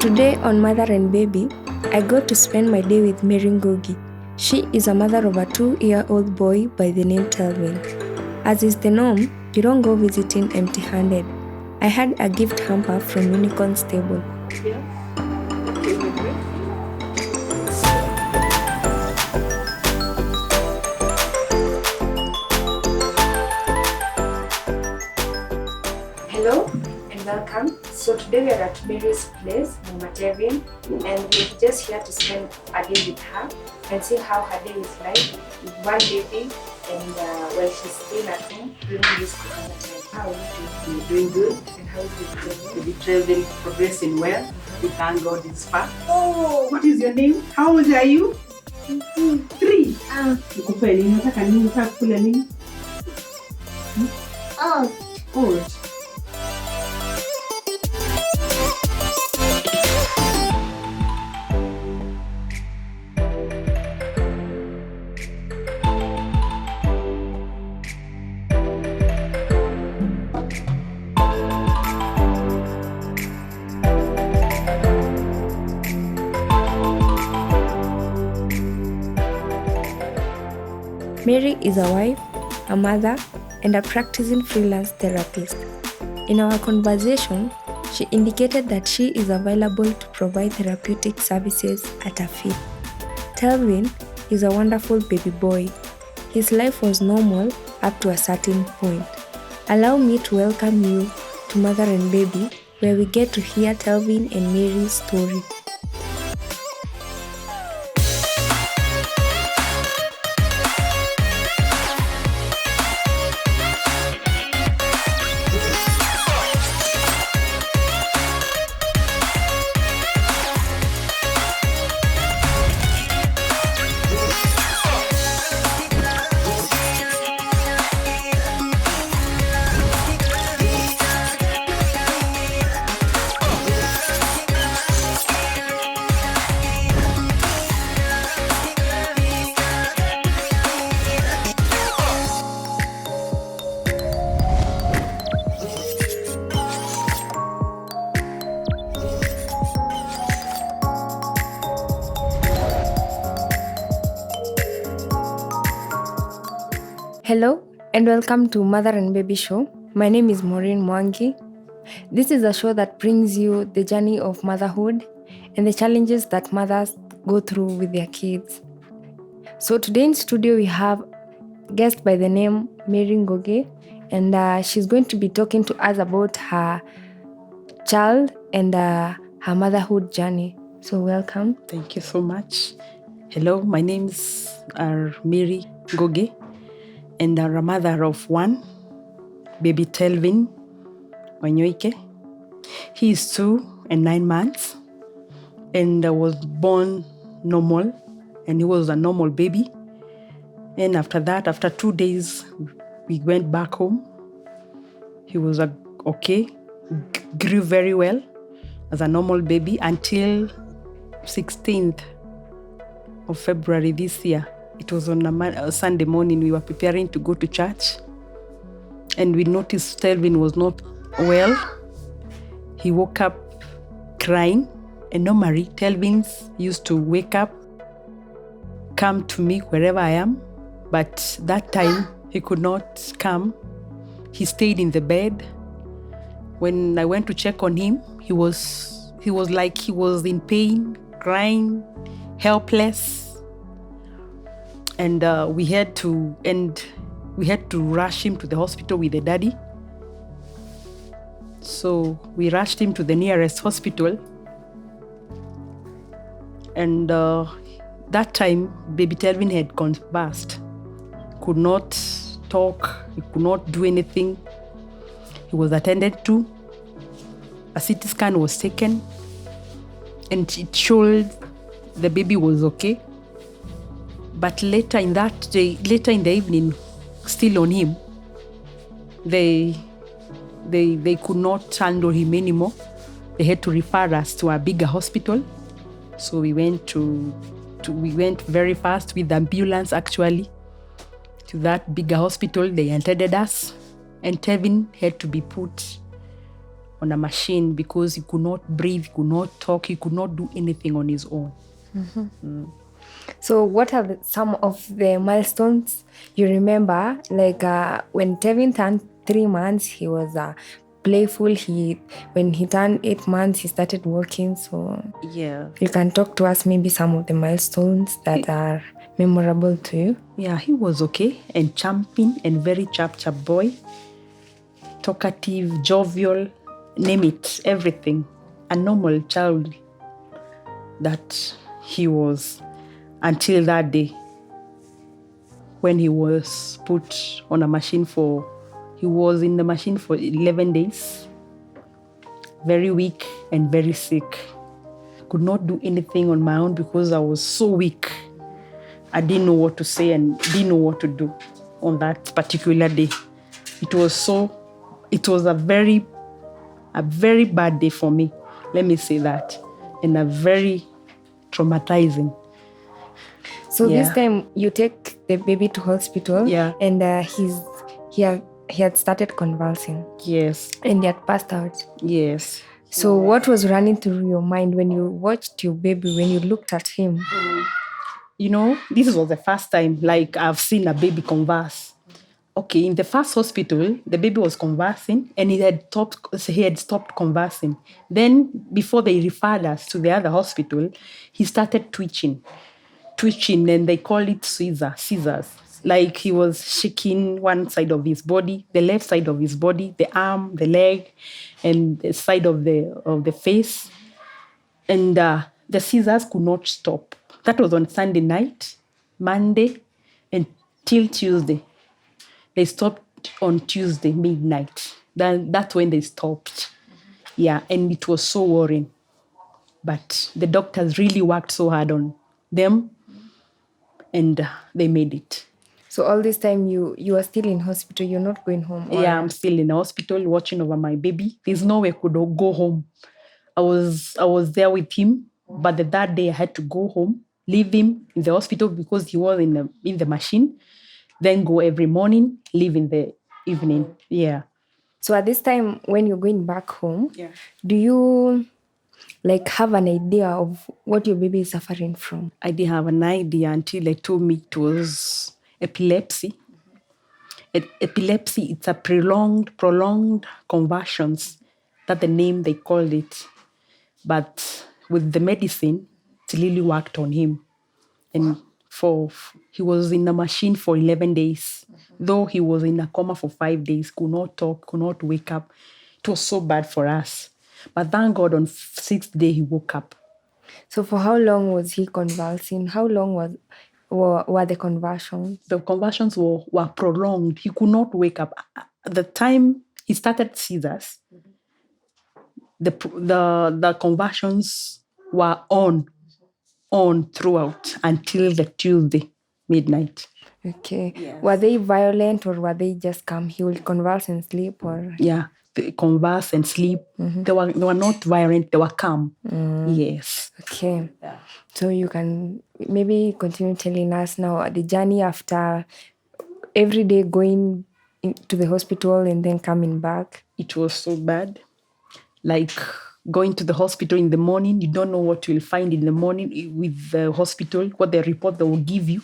Today on Mother and Baby, I got to spend my day with Mwangi. She is a mother of a 2-year-old boy by the name Telvin. As is the norm, you don't go visiting empty-handed. I had a gift hamper from Unicorn Stable. Hello and welcome. So today we are at Mary's place in Telvin, and we're just here to spend a day with her and see how her day is like with one baby and while she's staying at home during this corona time. How are you Doing good. and how is it The Telvin progressing well. We thank God it's far. Oh, What is your name? How old are you? 3. Nikupe nini? Unataka nini? Unataka kula nini? Old. Mary is a wife, a mother, and a practicing freelance therapist. In our conversation, she indicated that she is available to provide therapeutic services at a fee. Telvin is a wonderful baby boy. His life was normal up to a certain point. Allow me to welcome you to Mother and Baby, where we get to hear Telvin and Mary's story. Hello and welcome to Mother and Baby Show. My name is Maureen Mwangi. This is a show that brings you the journey of motherhood and the challenges that mothers go through with their kids. So today in studio we have a guest by the name Mwangi, and she's going to be talking to us about her child and her motherhood journey. So welcome. Thank you so much. Hello, my name is Mary Goge, and I'm a mother of 1, baby Telvin Wanyoike. He is 2 and 9 months and was born normal, and he was a normal baby. And after that, after 2 days, we went back home. He was okay, grew very well as a normal baby until 16th of February this year. It was on a Sunday morning. We were preparing to go to church, and we noticed Telvin was not well. He woke up crying, and normally Telvins used to wake up, come to me wherever I am, but that time he could not come. He stayed in the bed. When I went to check on him, he was like he was in pain, crying, helpless. And we had to rush him to the hospital with the daddy. So we rushed him to the nearest hospital. And that time, baby Telvin had convulsed. Could not talk, he could not do anything. He was attended to. A CT scan was taken, and it showed the baby was okay. But later in the evening, still on him, they could not handle him anymore. They had to refer us to a bigger hospital. So we went we went very fast with the ambulance actually to that bigger hospital. They attended us, and Telvin had to be put on a machine because he could not breathe, could not talk, he could not do anything on his own. So, what are some of the milestones you remember? Like when Telvin turned 3 months, he was playful. When he turned 8 months, he started walking. So, Yeah. you can talk to us maybe some of the milestones that are memorable to you. Yeah, he was okay and champing and very chap boy, talkative, jovial, name it, everything. A normal child that he was until that day when he was put on a machine he was in the machine for 11 days, very weak and very sick. Could not do anything on my own because I was so weak. I didn't know what to say and didn't know what to do on that particular day. It was a very bad day for me. Let me say that. And a very traumatizing. So this time you take the baby to hospital, and he had started convulsing. Yes. And he had passed out. Yes. So what was running through your mind when you watched your baby, when you looked at him? This was the first time I've seen a baby converse. Okay, in the first hospital, the baby was conversing and he had stopped conversing. Then before they referred us to the other hospital, he started twitching, and they call it seizures. Like he was shaking one side of his body, the left side of his body, the arm, the leg, and the side of the face. And the seizures could not stop. That was on Sunday night, Monday, until Tuesday. They stopped on Tuesday midnight. That's when they stopped. Yeah, and it was so worrying. But the doctors really worked so hard on them, and they made it. So all this time you are still in hospital, you're not going home? Yeah, I'm still in the hospital watching over my baby. There's no way I could go home. I was there with him, but that day I had to go home, leave him in the hospital because he was in the machine, then go every morning, leave in the evening. Yeah. So at this time when you're going back home, do you have an idea of what your baby is suffering from? I didn't have an idea until they told me it was epilepsy. Epilepsy, it's a prolonged convulsions. That's the name they called it. But with the medicine, it really worked on him. And he was in the machine for 11 days. Though he was in a coma for 5 days, could not talk, could not wake up. It was so bad for us. But thank God on 6th day he woke up. So for how long was he convulsing? How long were the convulsions? The convulsions were prolonged. He could not wake up. At the time he started seizures, the convulsions were on throughout until the Tuesday midnight. Okay. Yes. Were they violent or were they just calm? He would convulse and sleep, or? Yeah, they converse and sleep. They were not violent, they were calm. Yes. Okay. Yeah. So you can maybe continue telling us now the journey after every day going to the hospital and then coming back. It was so bad. Going to the hospital in the morning, you don't know what you'll find in the morning with the hospital, what the report they will give you,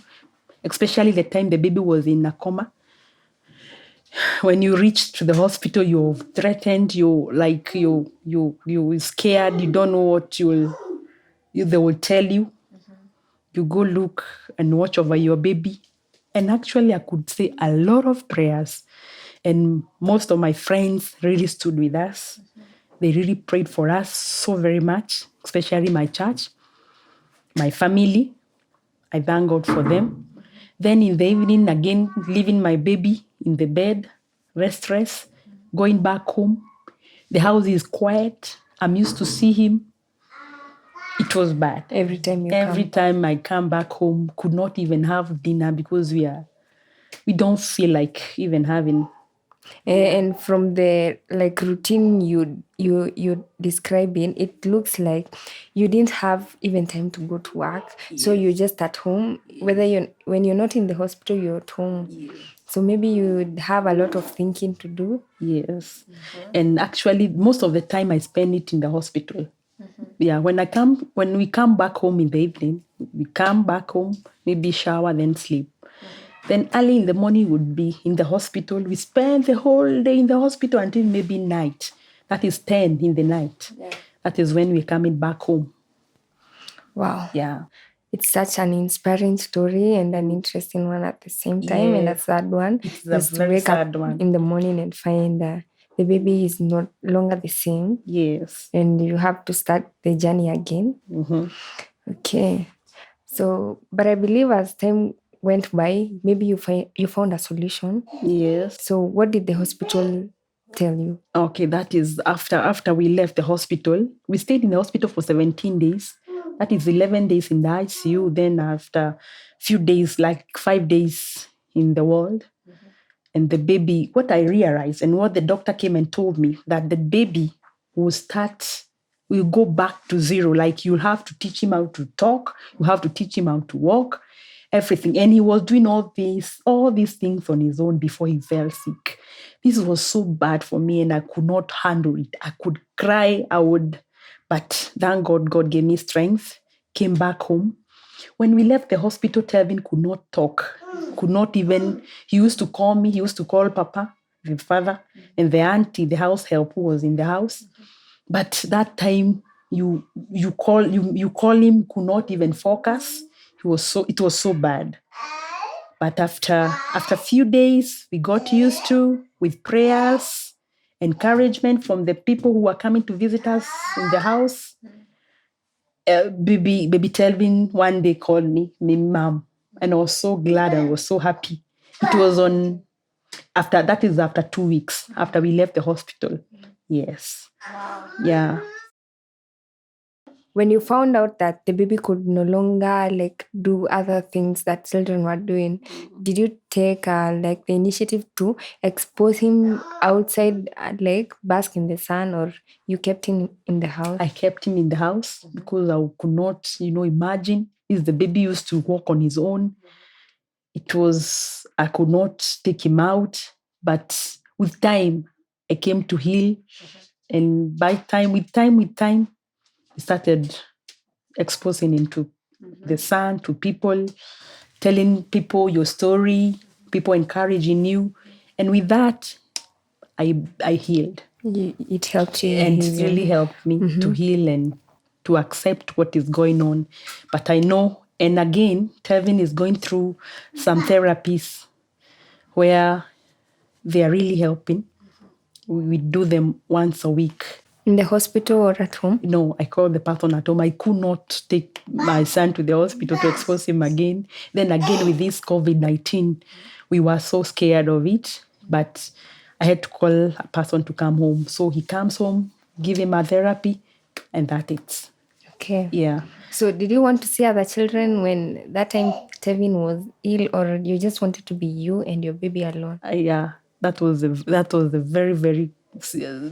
especially the time the baby was in a coma. When you reach to the hospital, you're threatened, you're scared, you don't know what they will tell you. You go look and watch over your baby. And actually, I could say a lot of prayers. And most of my friends really stood with us. They really prayed for us so very much, especially my church, my family. I thank God for them. Then in the evening, again, leaving my baby in the bed, restless, going back home. The house is quiet. I'm used to see him. It was bad. Every time I come back home, could not even have dinner because we don't feel like even having. And from the routine you describing, it looks like you didn't have even time to go to work. Yes. So you're just at home. Whether when you're not in the hospital, you're at home. Yes. So maybe you'd have a lot of thinking to do. Yes. And actually, most of the time I spend it in the hospital. Yeah, when we come back home in the evening, we come back home, maybe shower, then sleep. Then early in the morning would be in the hospital. We spend the whole day in the hospital until maybe night. That is 10 in the night. Yeah. That is when we're coming back home. Wow. Yeah. It's such an inspiring story and an interesting one at the same time, and a Yes. sad one. It's a Just to very wake up sad one. in the morning and find the baby is no longer the same, Yes. and you have to start the journey again. Okay. So, but I believe as time went by, maybe you found a solution. Yes. So, what did the hospital tell you? Okay, that is after we left the hospital. We stayed in the hospital for 17 days. That is 11 days in the ICU. Then after few days, like 5 days in the ward. And the baby, what I realized and what the doctor came and told me, that the baby will go back to zero. Like you'll have to teach him how to talk, you have to teach him how to walk, everything. And he was doing all these things on his own before he fell sick. This was so bad for me and I could not handle it. I could cry, but thank God, God gave me strength, came back home. When we left the hospital, Telvin could not talk, could not even, he used to call me, he used to call Papa, the father, and the auntie, the house help who was in the house. But that time, you call him, could not even focus. It was so bad. But after a few days, we got used to, with prayers, encouragement from the people who were coming to visit us in the house. Baby Telvin one day called me mom, and I was so glad and I was so happy. It was after 2 weeks after we left the hospital. Yes. Yeah. When you found out that the baby could no longer do other things that children were doing, did you take the initiative to expose him outside, bask in the sun, or you kept him in the house? I kept him in the house because I could not, imagine if the baby used to walk on his own. I could not take him out, but with time, I came to heal. And with time, we started exposing him to the sun, to people, telling people your story, people encouraging you. And with that, I healed. It helped you. And it really helped me to heal and to accept what is going on. But I know, and again, Telvin is going through some therapies where they are really helping. We do them once a week. In the hospital or at home? No, I called the person at home. I could not take my son to the hospital to expose him again. Then again with this COVID-19, we were so scared of it. But I had to call a person to come home. So he comes home, give him a therapy, and that's it. Okay. Yeah. So did you want to see other children when that time Telvin was ill, or you just wanted to be you and your baby alone? Yeah, that was a very, very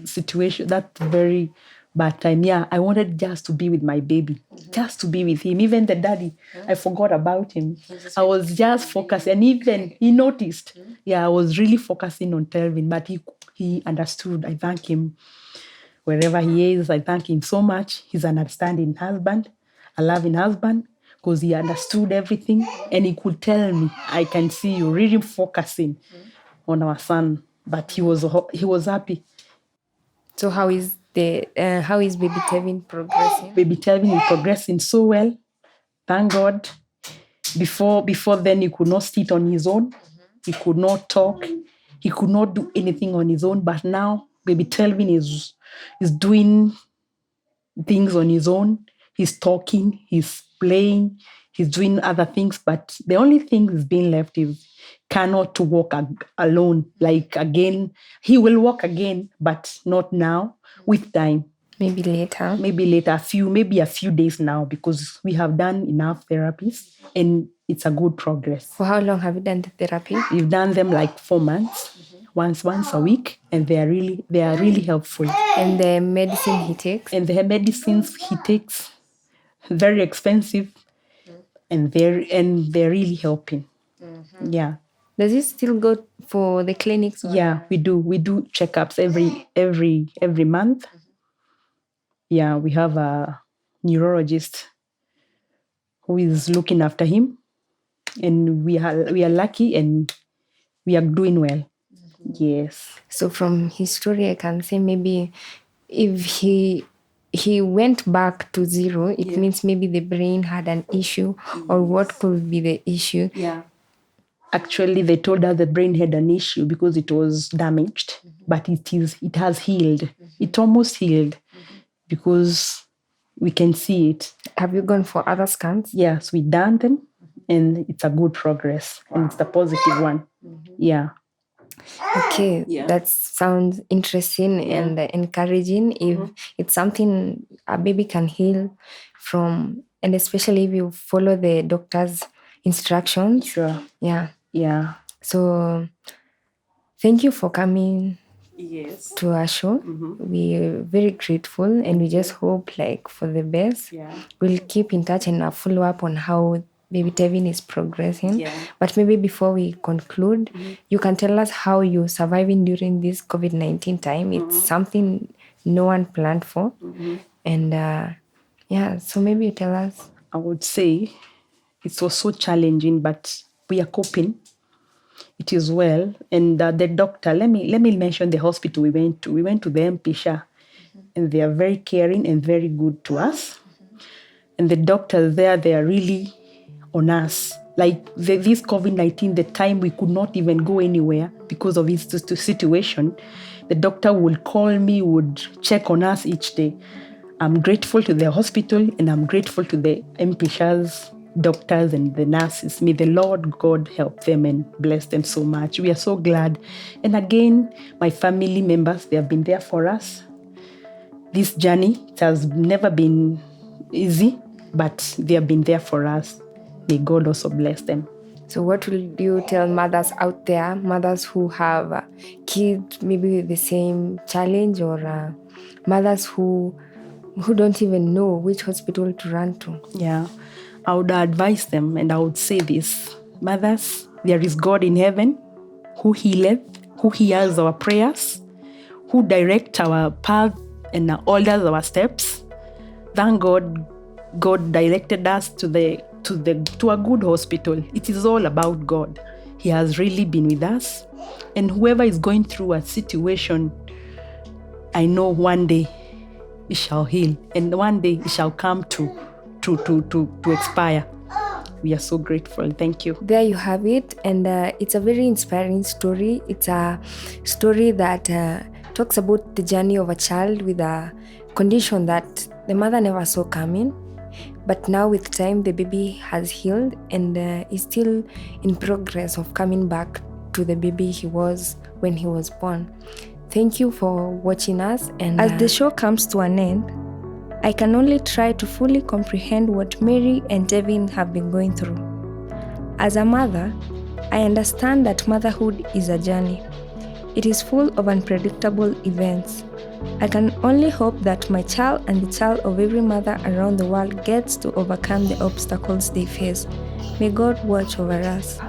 situation, that very bad time. Yeah, I wanted just to be with my baby, just to be with him. Even the daddy, I forgot about him. I was just focused, and even he noticed. Yeah, I was really focusing on Telvin, but he understood. I thank him wherever he is. I thank him so much. He's an understanding husband, a loving husband, because he understood everything and he could tell me, I can see you really focusing on our son. But he was happy. So how is baby Telvin progressing? Baby Telvin is progressing so well. Thank God. Before then, he could not sit on his own. He could not talk. He could not do anything on his own. But now, baby Telvin is doing things on his own. He's talking, he's playing, he's doing other things. But the only thing is being left is cannot walk alone. Like again, he will walk again, but not now, with time. Maybe later. Maybe a few days now, because we have done enough therapies and it's a good progress. For how long have you done the therapy? We've done them like 4 months, once a week, and they are really helpful. And the medicine he takes? And the medicines he takes, very expensive, and they're really helping. Yeah. Does he still go for the clinics? Yeah, we do. We do checkups every month. Yeah, we have a neurologist who is looking after him, and we are lucky and we are doing well. Yes. So from his story, I can say maybe if he went back to zero, it means maybe the brain had an issue, or what could be the issue? Yeah. Actually, they told us the brain had an issue because it was damaged, but it has healed. It almost healed because we can see it. Have you gone for other scans? Yes, we done them, and it's a good progress, and it's the positive one. Yeah. Okay, that sounds interesting and encouraging. If it's something a baby can heal from, and especially if you follow the doctor's instructions. Sure. Yeah. Yeah. So thank you for coming Yes. to our show. We're very grateful, and we just hope for the best. Yeah. We'll keep in touch and follow up on how baby Telvin is progressing. Yeah. But maybe before we conclude, you can tell us how you're surviving during this COVID-19 time. It's something no one planned for. And so maybe you tell us. I would say it was so challenging, but we are coping. It is well. And the doctor, let me mention the hospital we went to. We went to the MP and they are very caring and very good to us. And the doctors there, they are really on us. Like this COVID-19, the time we could not even go anywhere because of this situation, the doctor would call me, would check on us each day. I'm grateful to the hospital and I'm grateful to the MPSHA's doctors and the nurses. May the Lord God help them and bless them so much. We are so glad. And again, my family members, they have been there for us. This journey, it has never been easy, but they have been there for us. May God also bless them. So what will you tell mothers out there, mothers who have kids maybe with the same challenge, or mothers who don't even know which hospital to run to? Yeah, I would advise them, and I would say this. Mothers, there is God in heaven who healeth, who hears our prayers, who directs our path and orders our steps. Thank God, God directed us to a good hospital. It is all about God. He has really been with us. And whoever is going through a situation, I know one day it shall heal, and one day it shall come to expire. We are so grateful. Thank you. There you have it, and it's a very inspiring story. It's a story that talks about the journey of a child with a condition that the mother never saw coming. But now with time, the baby has healed and is still in progress of coming back to the baby he was when he was born. Thank you for watching us. And as the show comes to an end, I can only try to fully comprehend what Mary and Telvin have been going through. As a mother, I understand that motherhood is a journey. It is full of unpredictable events. I can only hope that my child and the child of every mother around the world gets to overcome the obstacles they face. May God watch over us.